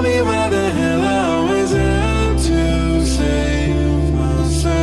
me why the hell I always have to save myself.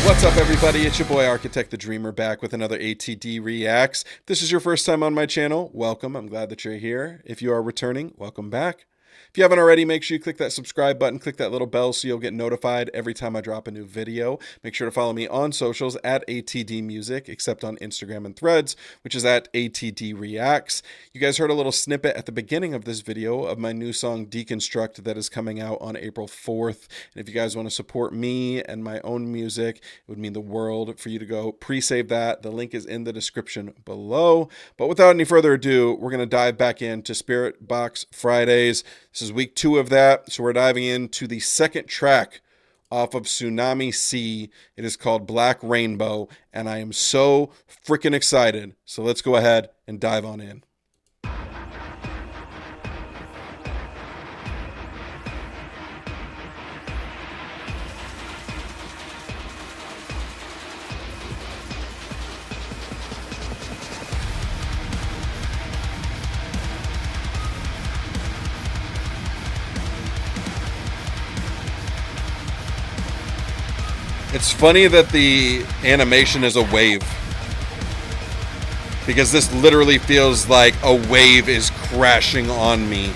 What's up, everybody? It's your boy Architect the Dreamer back with another ATD Reacts. If this is your first time on my channel, welcome. I'm glad that you're here. If you are returning, welcome back. If you haven't already, make sure you click that subscribe button, click that little bell so you'll get notified every time I drop a new video. Make sure to follow me on socials at ATD Music, except on Instagram and Threads, which is at ATD Reacts. You guys heard a little snippet at the beginning of this video of my new song Deconstruct that is coming out on April 4th. And if you guys want to support me and my own music, it would mean the world for you to go pre-save that. The link is in the description below. But without any further ado, we're going to dive back into SPIRITBOX Fridays. This is week 2 of that, so we're diving into the second track off of Tsunami Sea. It is called Black Rainbow, and I am so freaking excited. So let's go ahead and dive on in. It's funny that the animation is a wave, because this literally feels like a wave is crashing on me.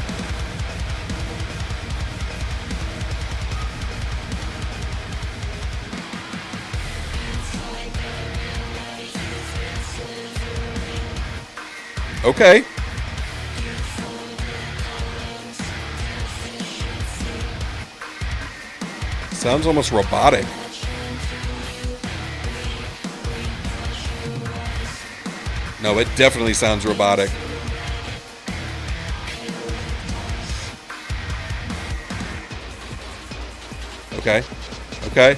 Okay. Sounds almost robotic. No, it definitely sounds robotic. Okay. Okay.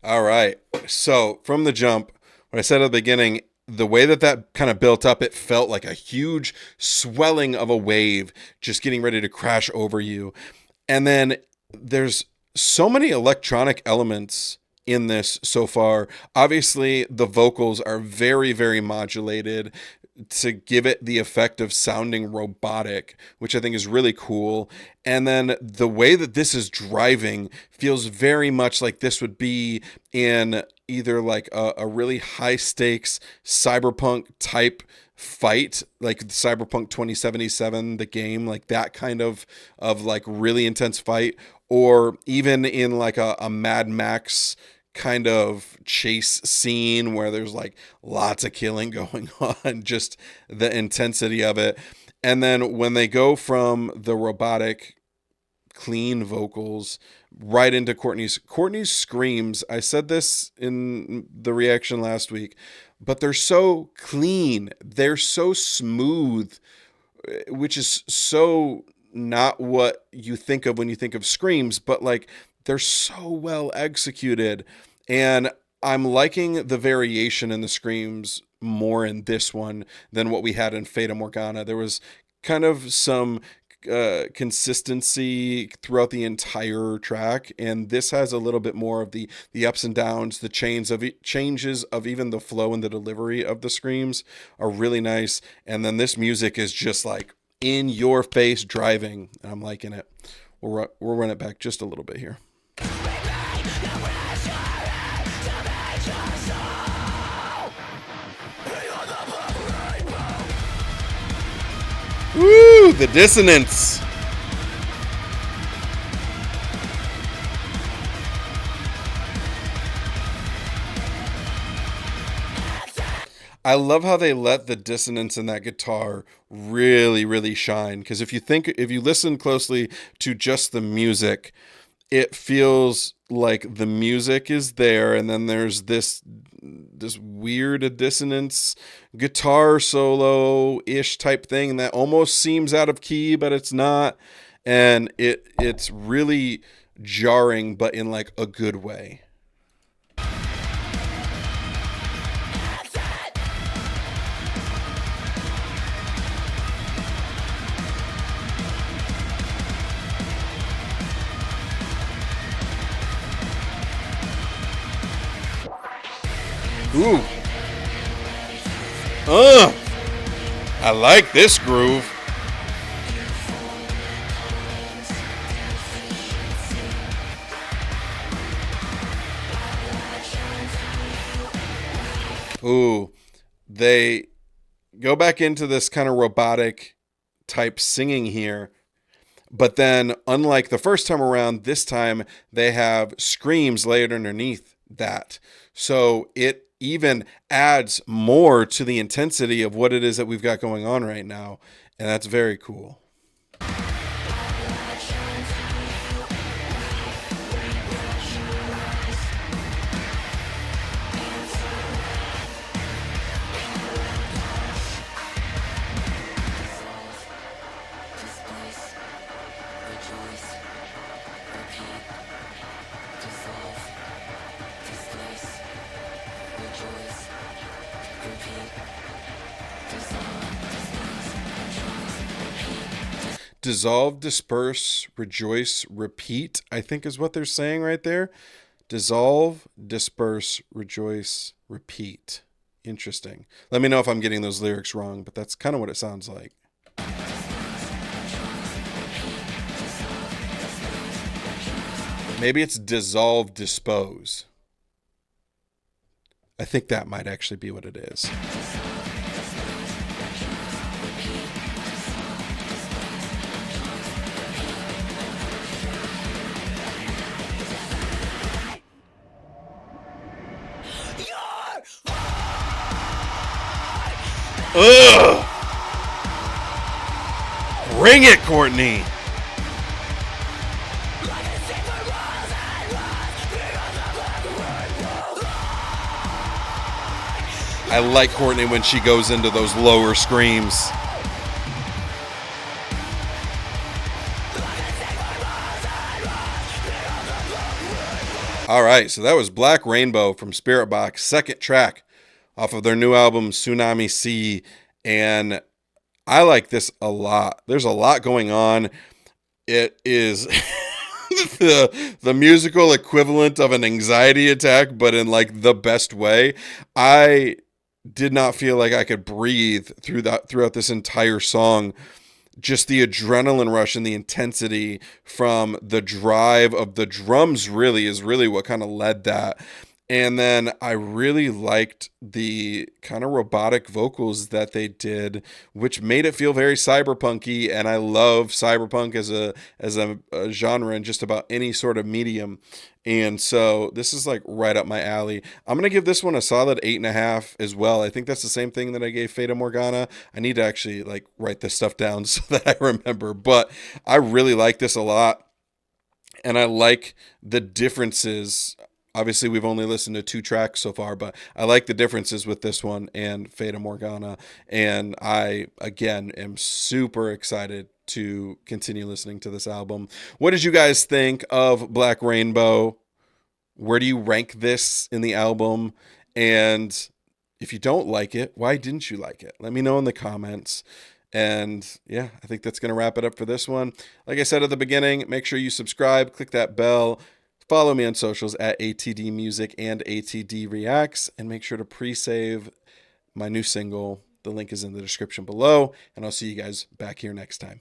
All right. So from the jump, what I said at the beginning, the way that that kind of built up, it felt like a huge swelling of a wave just getting ready to crash over you. And then there's so many electronic elements in this so far. Obviously, the vocals are very, very modulated to give it the effect of sounding robotic, which I think is really cool. And then the way that this is driving feels very much like this would be in either like a really high stakes cyberpunk type fight, like Cyberpunk 2077, the game, like that kind of like really intense fight, or even in like a Mad Max kind of chase scene where there's like lots of killing going on, just the intensity of it. And then when they go from the robotic clean vocals right into Courtney's screams, I said this in the reaction last week, but they're so clean, they're so smooth, which is so not what you think of when you think of screams, but like they're so well executed. And I'm liking the variation in the screams more in this one than what we had in Fata Morgana. There was kind of some consistency throughout the entire track, and this has a little bit more of the ups and downs. The changes of even the flow and the delivery of the screams are really nice. And then this music is just like in your face driving, and I'm liking it. We'll run it back just a little bit here. Woo, the dissonance. I love how they let the dissonance in that guitar really, really shine. Because if you listen closely to just the music, it feels like the music is there, and then there's this this weird dissonance guitar solo-ish type thing that almost seems out of key, but it's not. And it's really jarring, but in like a good way. Ooh. I like this groove. Ooh. They go back into this kind of robotic type singing here. But then, unlike the first time around, this time they have screams layered underneath that. So it even adds more to the intensity of what it is that we've got going on right now. And that's very cool. Dissolve, disperse, rejoice, repeat, I think is what they're saying right there. Dissolve, disperse, rejoice, repeat. Interesting. Let me know if I'm getting those lyrics wrong, but that's kind of what it sounds like. Maybe it's dissolve, dispose. I think that might actually be what it is. Ugh! Bring it, Courtney! I like Courtney when she goes into those lower screams. All right, so that was Black Rainbow from SPIRITBOX, second track off of their new album Tsunami Sea, and I like this a lot. There's a lot going on. It is the musical equivalent of an anxiety attack, but in like the best way. I did not feel like I could breathe throughout this entire song. Just the adrenaline rush and the intensity from the drive of the drums really is really what kind of led that. And then I really liked the kind of robotic vocals that they did, which made it feel very cyberpunky. And I love cyberpunk as a genre in just about any sort of medium. And so this is like right up my alley. I'm going to give this one a solid 8.5 as well. I think that's the same thing that I gave Fata Morgana. I need to actually like write this stuff down so that I remember, but I really like this a lot. And I like the differences. Obviously, we've only listened to 2 tracks so far, but I like the differences with this one and Fata Morgana. And I, again, am super excited to continue listening to this album. What did you guys think of Black Rainbow? Where do you rank this in the album? And if you don't like it, why didn't you like it? Let me know in the comments. And yeah, I think that's going to wrap it up for this one. Like I said at the beginning, make sure you subscribe, click that bell. Follow me on socials at ATD Music and ATD Reacts, and make sure to pre-save my new single. The link is in the description below, and I'll see you guys back here next time.